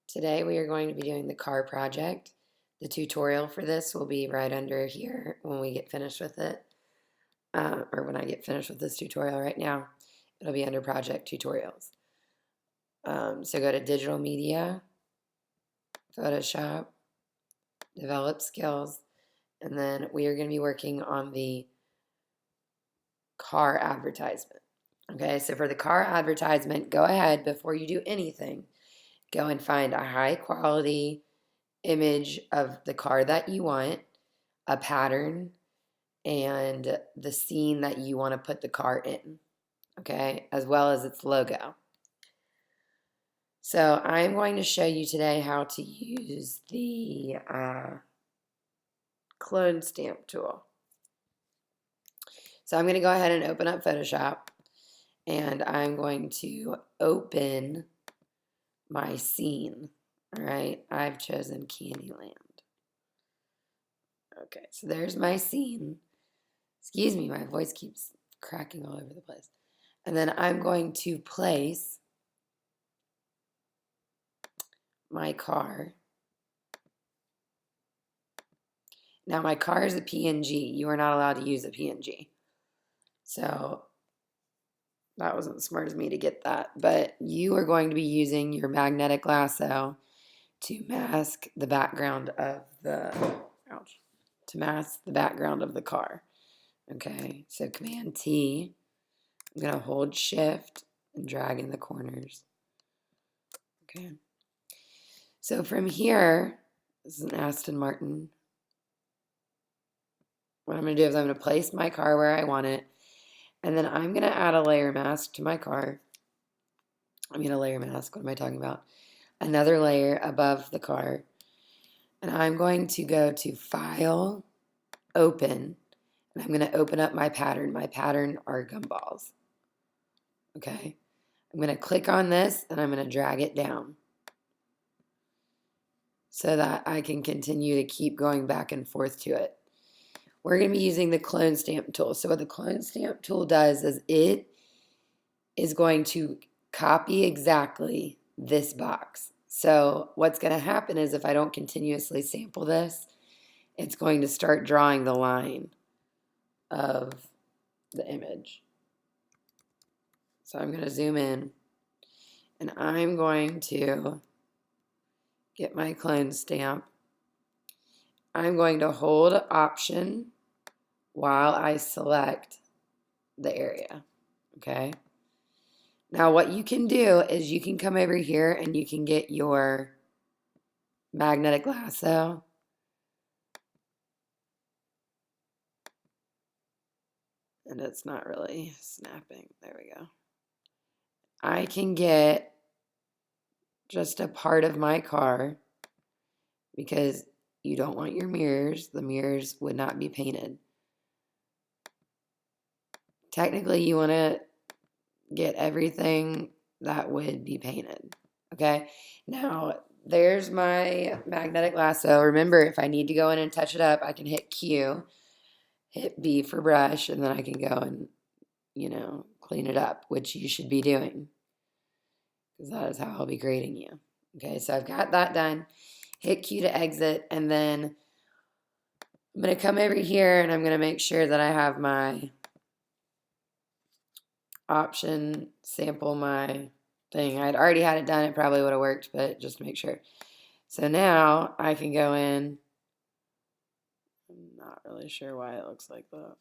Today we are going to be doing the car project. The tutorial for this will be right under here when we get finished with it, or when I get finished with this tutorial right now. It'll be under project tutorials. So go to digital media, Photoshop, develop skills, and then we are going to be working on the car advertisement. Okay, so for the car advertisement, go ahead before you do anything. Go and find a high quality image of the car that you want, a pattern, and the scene that you want to put the car in, okay, as well as its logo. So I'm going to show you today how to use the clone stamp tool. So I'm going to go ahead and open up Photoshop, and I'm going to open my scene. All right, I've chosen Candyland. Okay, so there's my scene. Excuse me, my voice keeps cracking all over the place. And then I'm going to place my car. Now my car is a PNG. You are not allowed to use a PNG. So that wasn't smart of me to get that. But you are going to be using your magnetic lasso to mask the background of the, to mask the background of the car. Okay, so Command T. I'm going to hold Shift and drag in the corners. Okay. So from here, this is an Aston Martin. What I'm going to do is I'm going to place my car where I want it, and then I'm going to add a layer mask to my car. I mean a layer mask, what am I talking about? Another layer above the car. And I'm going to go to File, Open, and I'm going to open up my pattern. My pattern are gumballs. Okay. I'm going to click on this, and I'm going to drag it down so that I can continue to keep going back and forth to it. We're going to be using the clone stamp tool. So what the clone stamp tool does is it is going to copy exactly this box. So what's going to happen is if I don't continuously sample this, it's going to start drawing the line of the image. So I'm going to zoom in, and I'm going to get my clone stamp. I'm going to hold Option while I select the area, okay? Now what you can do is you can come over here and you can get your magnetic lasso. And it's not really snapping. There we go. I can get just a part of my car because you don't want your mirrors. The mirrors would not be painted. Technically, you want to get everything that would be painted. Okay? Now, there's my magnetic lasso. Remember, if I need to go in and touch it up, I can hit Q, hit B for brush, and then I can go and, clean it up, which you should be doing because that is how I'll be grading you. Okay, so I've got that done. Hit Q to exit, and then I'm going to come over here and I'm going to make sure that I have my option, sample my thing. I'd already had it done. It probably would have worked, but just to make sure. So now I can go in. I'm not really sure why it looks like that.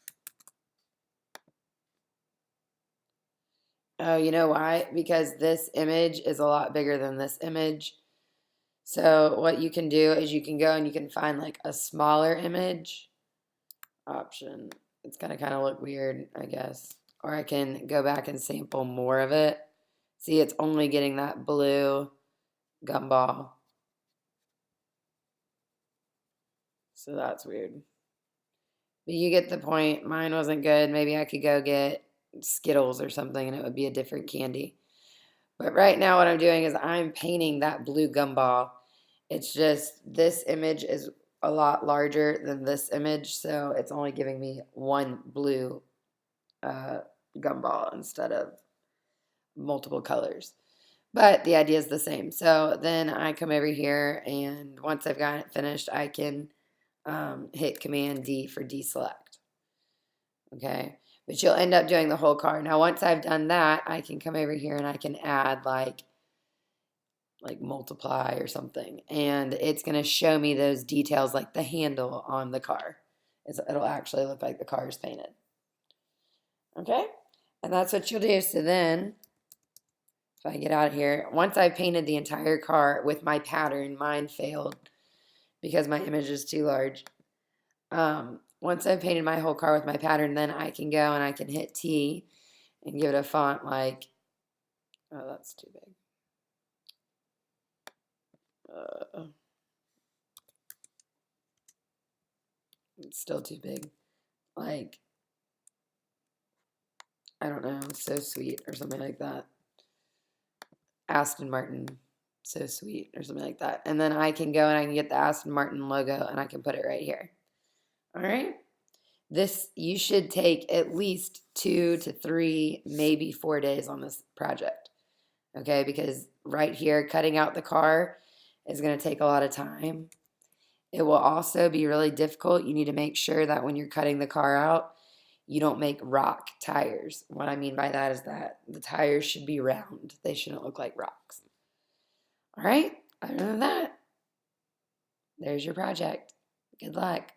Oh, you know why? Because this image is a lot bigger than this image. So what you can do is you can go and you can find like a smaller image option. It's going to kind of look weird, I guess. Or I can go back and sample more of it. See, it's only getting that blue gumball. So that's weird. But you get the point. Mine wasn't good. Maybe I could go get Skittles or something and it would be a different candy. But right now what I'm doing is I'm painting that blue gumball. It's just this image is a lot larger than this image, so it's only giving me one blue gumball instead of multiple colors. But the idea is the same. So then I come over here, and once I've got it finished, I can hit Command D for deselect. Okay, but you'll end up doing the whole car. Now, once I've done that, I can come over here and I can add like multiply or something, and it's going to show me those details like the handle on the car. It'll actually look like the car is painted. Okay, and that's what you'll do. So then if I get out of here, once I've painted the entire car with my pattern, mine failed because my image is too large. Once I've painted my whole car with my pattern, then I can go and I can hit T and give it a font like, oh, that's too big. It's still too big. Like, I don't know, so sweet or something like that. Aston Martin, so sweet or something like that. And then I can go and I can get the Aston Martin logo and I can put it right here. All right. This, you should take at least 2 to 3, maybe 4 days on this project. Okay, because right here, cutting out the car is going to take a lot of time. It will also be really difficult. You need to make sure that when you're cutting the car out, you don't make rock tires. What I mean by that is that the tires should be round. They shouldn't look like rocks. All right, other than that, there's your project. Good luck.